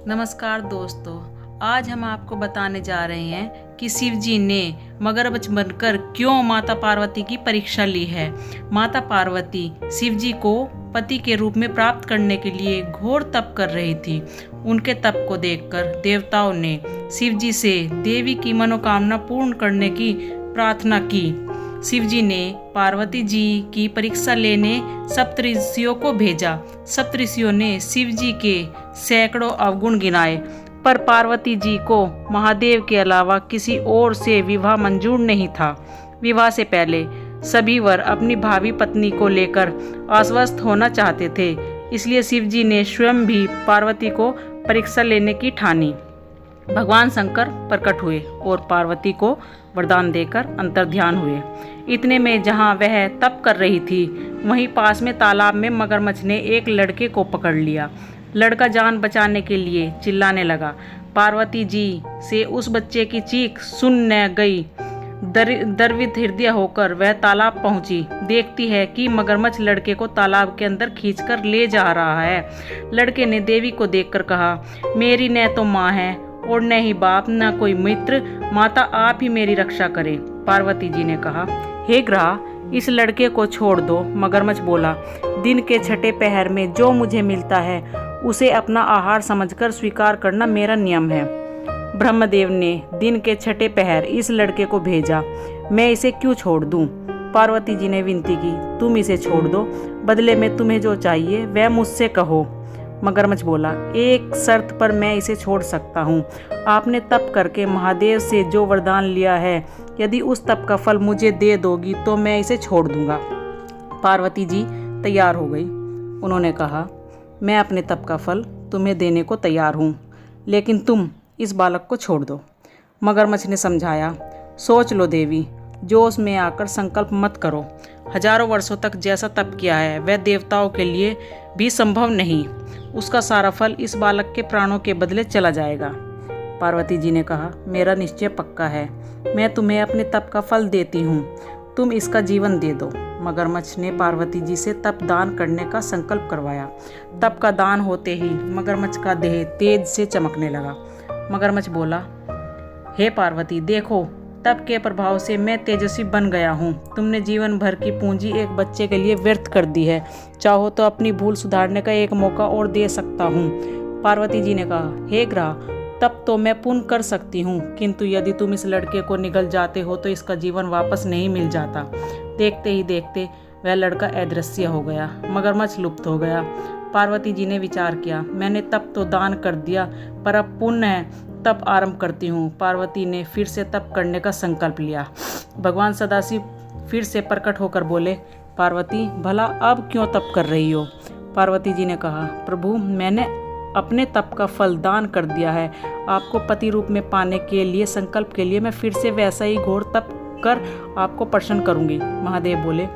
नमस्कार दोस्तों, आज हम आपको बताने जा रहे हैं कि शिव जी ने मगरमच्छ बनकर क्यों माता पार्वती की परीक्षा ली है। माता पार्वती शिव जी को पति के रूप में प्राप्त करने के लिए घोर तप कर रही थी। उनके तप को देखकर देवताओं ने शिव जी से देवी की मनोकामना पूर्ण करने की प्रार्थना की। शिव जी ने पार्वती जी की परीक्षा लेने सप्तऋषियों को भेजा। सप्तऋषियों ने शिव जी के सैकड़ों अवगुण गिनाए, पर पार्वती जी को महादेव के अलावा किसी और से विवाह मंजूर नहीं था। विवाह से पहले सभी वर अपनी भावी पत्नी को लेकर आश्वस्त होना चाहते थे, इसलिए शिव जी ने स्वयं भी पार्वती को परीक्षा लेने की ठानी। भगवान शंकर प्रकट हुए और पार्वती को वरदान देकर अंतर्ध्यान हुए। इतने में जहाँ वह तप कर रही थी, वहीं पास में तालाब में मगरमच्छ ने एक लड़के को पकड़ लिया। लड़का जान बचाने के लिए चिल्लाने लगा। पार्वती जी से उस बच्चे की चीख सुन न गई। द्रवित हृदय होकर वह तालाब पहुंची। देखती है कि मगरमच्छ लड़के को तालाब के अंदर खींचकर ले जा रहा है। लड़के ने देवी को देखकर कहा, मेरी न तो माँ है और न ही बाप, न कोई मित्र। माता आप ही मेरी रक्षा करें। पार्वती जी ने कहा, हे ग्रह, इस लड़के को छोड़ दो। मगरमच्छ बोला, दिन के छठे पहर में जो मुझे मिलता है उसे अपना आहार समझकर स्वीकार करना मेरा नियम है। ब्रह्मदेव ने दिन के छठे पहर इस लड़के को भेजा। मैं इसे क्यों छोड़ दूं? पार्वती जी ने विनती की, तुम इसे छोड़ दो, बदले में तुम्हें जो चाहिए वह मुझसे कहो। मगरमच्छ बोला, एक शर्त पर मैं इसे छोड़ सकता हूँ। आपने तप करके महादेव से जो वरदान लिया है, यदि उस तप का फल मुझे दे दोगी तो मैं इसे छोड़ दूंगा। पार्वती जी तैयार हो गई। उन्होंने कहा, मैं अपने तप का फल तुम्हें देने को तैयार हूँ, लेकिन तुम इस बालक को छोड़ दो। मगरमच्छ ने समझाया, सोच लो देवी, जोश में आकर संकल्प मत करो। हजारों वर्षों तक जैसा तप किया है वह देवताओं के लिए भी संभव नहीं। उसका सारा फल इस बालक के प्राणों के बदले चला जाएगा। पार्वती जी ने कहा, मेरा निश्चय पक्का है, मैं तुम्हें अपने तप का फल देती हूँ, तुम इसका जीवन दे दो। मगरमच्छ ने पार्वती जी से तप दान करने का संकल्प करवाया। तप का दान होते ही मगरमच्छ का देह तेज से चमकने लगा। मगरमच्छ बोला, हे पार्वती, देखो, तप के प्रभाव से मैं तेजस्वी बन गया हूँ। तुमने जीवन भर की पूंजी एक बच्चे के लिए व्यर्थ कर दी है। चाहो तो अपनी भूल सुधारने का एक मौका और दे सकता हूँ। पार्वती जी ने कहा, हे ग्रह, तब तो मैं पुण्य कर सकती हूँ, किंतु यदि तुम इस लड़के को निगल जाते हो तो इसका जीवन वापस नहीं मिल जाता। देखते ही देखते वह लड़का अदृश्य हो गया। मगरमच्छ लुप्त हो गया। पार्वती जी ने विचार किया, मैंने तप तो दान कर दिया, पर अब पुण्य है, तप आरंभ करती हूँ। पार्वती ने फिर से तप करने का संकल्प लिया। भगवान सदाशिव फिर से प्रकट होकर बोले, पार्वती, भला अब क्यों तप कर रही हो? पार्वती जी ने कहा, प्रभु, मैंने अपने तप का फल दान कर दिया है। आपको पति रूप में पाने के लिए संकल्प के लिए मैं फिर से वैसा ही घोर तप कर आपको प्रसन्न करूंगी। महादेव बोले,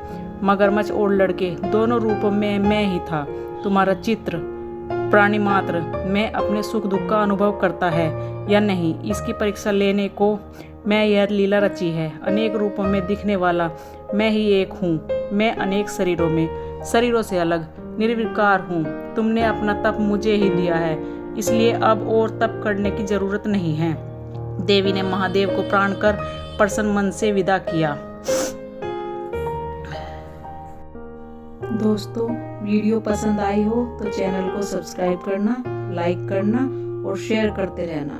मगरमच्छ और लड़के दोनों रूपों में मैं ही था। तुम्हारा चित्र प्राणी मात्र में अपने सुख दुख का अनुभव करता है या नहीं, इसकी परीक्षा लेने को मैं यह लीला रची है। अनेक रूपों में दिखने वाला मैं ही एक हूँ। मैं अनेक शरीरों से अलग निर्विकार हूँ। तुमने अपना तप मुझे ही दिया है, इसलिए अब और तप करने की जरूरत नहीं है। देवी ने महादेव को प्राण कर प्रसन्न मन से विदा किया। दोस्तों, वीडियो पसंद आई हो तो चैनल को सब्सक्राइब करना, लाइक करना और शेयर करते रहना।